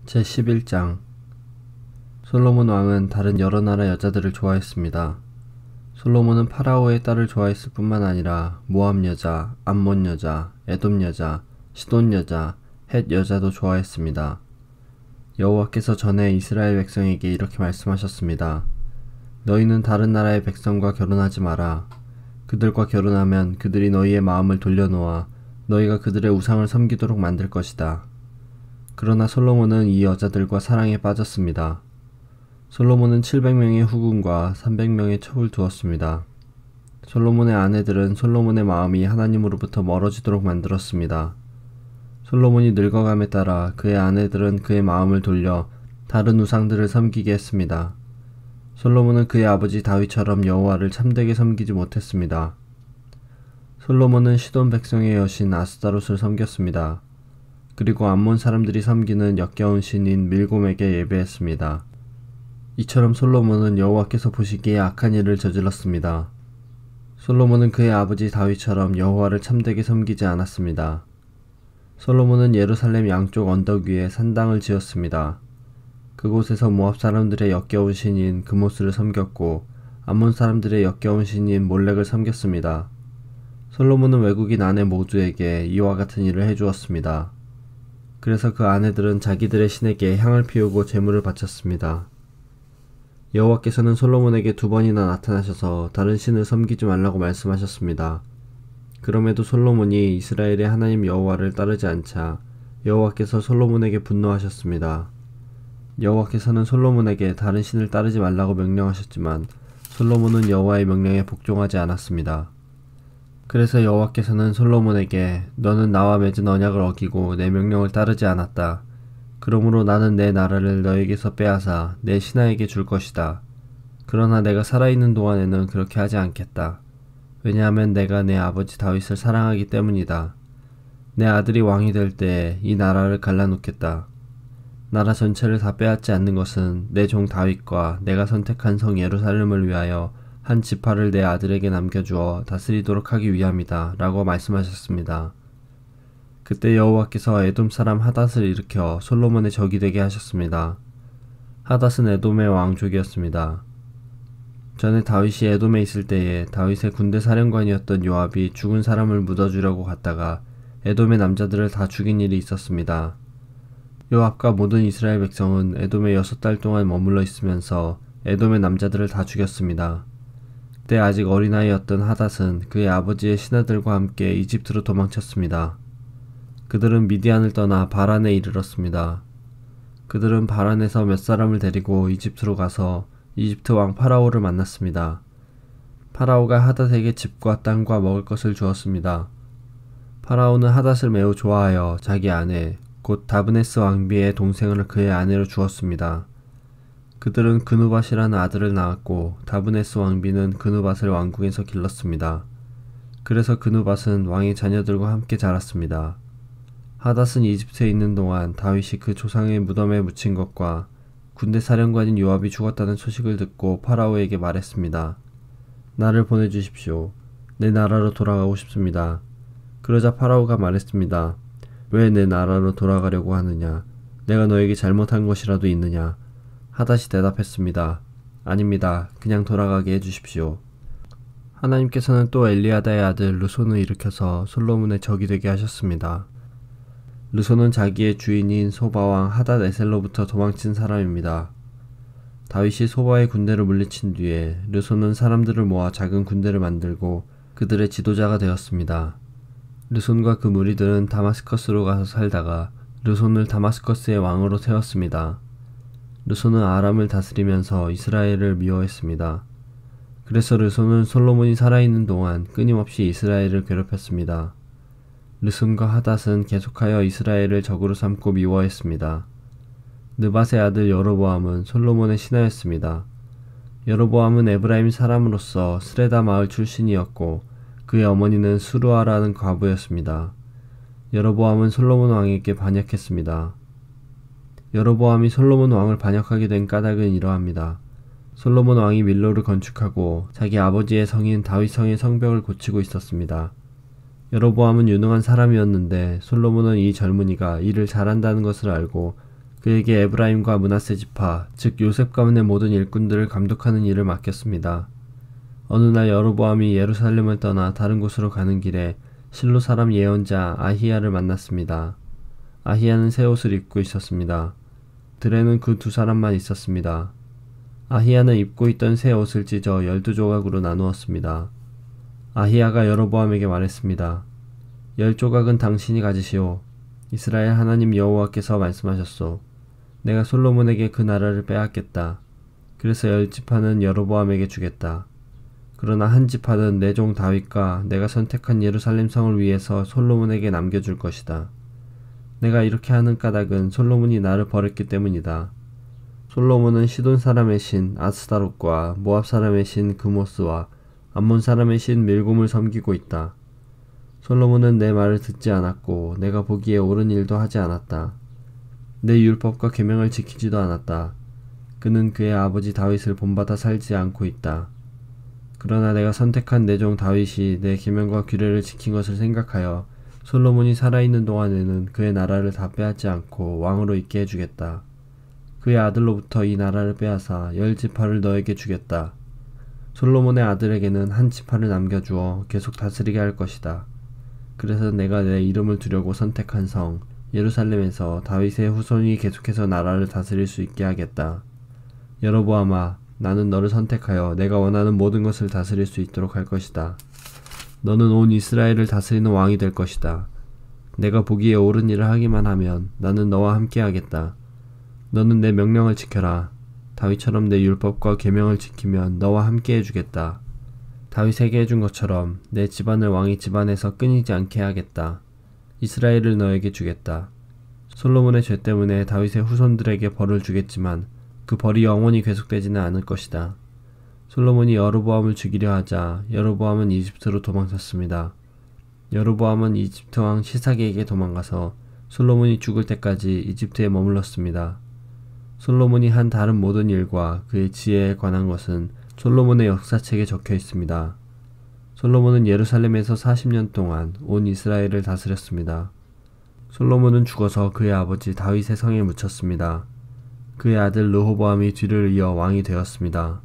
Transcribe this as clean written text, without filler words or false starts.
제11장 솔로몬 왕은 다른 여러 나라 여자들을 좋아했습니다. 솔로몬은 파라오의 딸을 좋아했을 뿐만 아니라 모압 여자, 암몬 여자, 에돔 여자, 시돈 여자, 헷 여자도 좋아했습니다. 여호와께서 전에 이스라엘 백성에게 이렇게 말씀하셨습니다. 너희는 다른 나라의 백성과 결혼하지 마라. 그들과 결혼하면 그들이 너희의 마음을 돌려놓아 너희가 그들의 우상을 섬기도록 만들 것이다. 그러나 솔로몬은 이 여자들과 사랑에 빠졌습니다. 솔로몬은 700명의 후궁과 300명의 첩을 두었습니다. 솔로몬의 아내들은 솔로몬의 마음이 하나님으로부터 멀어지도록 만들었습니다. 솔로몬이 늙어감에 따라 그의 아내들은 그의 마음을 돌려 다른 우상들을 섬기게 했습니다. 솔로몬은 그의 아버지 다윗처럼 여호와를 참되게 섬기지 못했습니다. 솔로몬은 시돈 백성의 여신 아스다롯을 섬겼습니다. 그리고 암몬 사람들이 섬기는 역겨운 신인 밀곰에게 예배했습니다. 이처럼 솔로몬은 여호와께서 보시기에 악한 일을 저질렀습니다. 솔로몬은 그의 아버지 다윗처럼 여호와를 참되게 섬기지 않았습니다. 솔로몬은 예루살렘 양쪽 언덕 위에 산당을 지었습니다. 그곳에서 모압 사람들의 역겨운 신인 그모스를 섬겼고 암몬 사람들의 역겨운 신인 몰렉을 섬겼습니다. 솔로몬은 외국인 아내 모두에게 이와 같은 일을 해주었습니다. 그래서 그 아내들은 자기들의 신에게 향을 피우고 제물을 바쳤습니다. 여호와께서는 솔로몬에게 2번이나 나타나셔서 다른 신을 섬기지 말라고 말씀하셨습니다. 그럼에도 솔로몬이 이스라엘의 하나님 여호와를 따르지 않자 여호와께서 솔로몬에게 분노하셨습니다. 여호와께서는 솔로몬에게 다른 신을 따르지 말라고 명령하셨지만 솔로몬은 여호와의 명령에 복종하지 않았습니다. 그래서 여호와께서는 솔로몬에게 너는 나와 맺은 언약을 어기고 내 명령을 따르지 않았다. 그러므로 나는 내 나라를 너에게서 빼앗아 내 신하에게 줄 것이다. 그러나 내가 살아있는 동안에는 그렇게 하지 않겠다. 왜냐하면 내가 내 아버지 다윗을 사랑하기 때문이다. 내 아들이 왕이 될 때에 이 나라를 갈라놓겠다. 나라 전체를 다 빼앗지 않는 것은 내 종 다윗과 내가 선택한 성 예루살렘을 위하여 한 지파를 내 아들에게 남겨주어 다스리도록 하기 위함이다 라고 말씀하셨습니다. 그때 여호와께서 에돔 사람 하닷을 일으켜 솔로몬의 적이 되게 하셨습니다. 하닷은 에돔의 왕족이었습니다. 전에 다윗이 에돔에 있을 때에 다윗의 군대 사령관이었던 요압이 죽은 사람을 묻어주려고 갔다가 에돔의 남자들을 다 죽인 일이 있었습니다. 요압과 모든 이스라엘 백성은 에돔에 6달 동안 머물러 있으면서 에돔의 남자들을 다 죽였습니다. 그때 아직 어린아이였던 하닷은 그의 아버지의 신하들과 함께 이집트로 도망쳤습니다. 그들은 미디안을 떠나 바란에 이르렀습니다. 그들은 바란에서 몇 사람을 데리고 이집트로 가서 이집트 왕 파라오를 만났습니다. 파라오가 하닷에게 집과 땅과 먹을 것을 주었습니다. 파라오는 하닷을 매우 좋아하여 자기 아내 곧 다브네스 왕비의 동생을 그의 아내로 주었습니다. 그들은 그누밧이라는 아들을 낳았고 다브네스 왕비는 그누밧을 왕궁에서 길렀습니다. 그래서 그누밧은 왕의 자녀들과 함께 자랐습니다. 하닷은 이집트에 있는 동안 다윗이 그 조상의 무덤에 묻힌 것과 군대 사령관인 요압이 죽었다는 소식을 듣고 파라오에게 말했습니다. 나를 보내주십시오. 내 나라로 돌아가고 싶습니다. 그러자 파라오가 말했습니다. 왜 내 나라로 돌아가려고 하느냐? 내가 너에게 잘못한 것이라도 있느냐? 하닷이 대답했습니다. 아닙니다. 그냥 돌아가게 해주십시오. 하나님께서는 또 엘리아다의 아들 르손을 일으켜서 솔로몬의 적이 되게 하셨습니다. 르손은 자기의 주인인 소바왕 하닷 에셀로부터 도망친 사람입니다. 다윗이 소바의 군대를 물리친 뒤에 르손은 사람들을 모아 작은 군대를 만들고 그들의 지도자가 되었습니다. 르손과 그 무리들은 다마스커스로 가서 살다가 르손을 다마스커스의 왕으로 세웠습니다. 르손은 아람을 다스리면서 이스라엘을 미워했습니다. 그래서 르손은 솔로몬이 살아있는 동안 끊임없이 이스라엘을 괴롭혔습니다. 르손과 하닷은 계속하여 이스라엘을 적으로 삼고 미워했습니다. 느밧의 아들 여로보암은 솔로몬의 신하였습니다. 여로보암은 에브라임 사람으로서 스레다 마을 출신이었고 그의 어머니는 수르아라는 과부였습니다. 여로보암은 솔로몬 왕에게 반역했습니다. 여로보암이 솔로몬 왕을 반역하게 된 까닭은 이러합니다. 솔로몬 왕이 밀로를 건축하고 자기 아버지의 성인 다윗 성의 성벽을 고치고 있었습니다. 여로보암은 유능한 사람이었는데 솔로몬은 이 젊은이가 일을 잘한다는 것을 알고 그에게 에브라임과 므낫세 지파, 즉 요셉 가문의 모든 일꾼들을 감독하는 일을 맡겼습니다. 어느 날 여로보암이 예루살렘을 떠나 다른 곳으로 가는 길에 실로 사람 예언자 아히야를 만났습니다. 아히야는 새 옷을 입고 있었습니다. 들에는 그 두 사람만 있었습니다. 아히야는 입고 있던 새 옷을 찢어 12조각으로 나누었습니다. 아히야가 여로보암에게 말했습니다. 10조각은 당신이 가지시오. 이스라엘 하나님 여호와께서 말씀하셨소. 내가 솔로몬에게 그 나라를 빼앗겠다. 그래서 10지파는 여로보암에게 주겠다. 그러나 한 지파는 내 종 다윗과 내가 선택한 예루살렘 성을 위해서 솔로몬에게 남겨줄 것이다. 내가 이렇게 하는 까닭은 솔로몬이 나를 버렸기 때문이다. 솔로몬은 시돈 사람의 신 아스타롯과 모압 사람의 신 그모스와 암몬 사람의 신 밀곰을 섬기고 있다. 솔로몬은 내 말을 듣지 않았고 내가 보기에 옳은 일도 하지 않았다. 내 율법과 계명을 지키지도 않았다. 그는 그의 아버지 다윗을 본받아 살지 않고 있다. 그러나 내가 선택한 내 종 다윗이 내 계명과 규례를 지킨 것을 생각하여 솔로몬이 살아있는 동안에는 그의 나라를 다 빼앗지 않고 왕으로 있게 해주겠다. 그의 아들로부터 이 나라를 빼앗아 10지파를 너에게 주겠다. 솔로몬의 아들에게는 한 지파를 남겨주어 계속 다스리게 할 것이다. 그래서 내가 내 이름을 두려고 선택한 성 예루살렘에서 다윗의 후손이 계속해서 나라를 다스릴 수 있게 하겠다. 여로보암아, 나는 너를 선택하여 내가 원하는 모든 것을 다스릴 수 있도록 할 것이다. 너는 온 이스라엘을 다스리는 왕이 될 것이다. 내가 보기에 옳은 일을 하기만 하면 나는 너와 함께 하겠다. 너는 내 명령을 지켜라. 다윗처럼 내 율법과 계명을 지키면 너와 함께 해주겠다. 다윗에게 해준 것처럼 내 집안을 왕의 집안에서 끊이지 않게 하겠다. 이스라엘을 너에게 주겠다. 솔로몬의 죄 때문에 다윗의 후손들에게 벌을 주겠지만 그 벌이 영원히 계속되지는 않을 것이다. 솔로몬이 여로보암을 죽이려 하자 여로보암은 이집트로 도망쳤습니다. 여로보암은 이집트 왕 시삭에게 도망가서 솔로몬이 죽을 때까지 이집트에 머물렀습니다. 솔로몬이 한 다른 모든 일과 그의 지혜에 관한 것은 솔로몬의 역사책에 적혀 있습니다. 솔로몬은 예루살렘에서 40년 동안 온 이스라엘을 다스렸습니다. 솔로몬은 죽어서 그의 아버지 다윗의 성에 묻혔습니다. 그의 아들 르호보암이 뒤를 이어 왕이 되었습니다.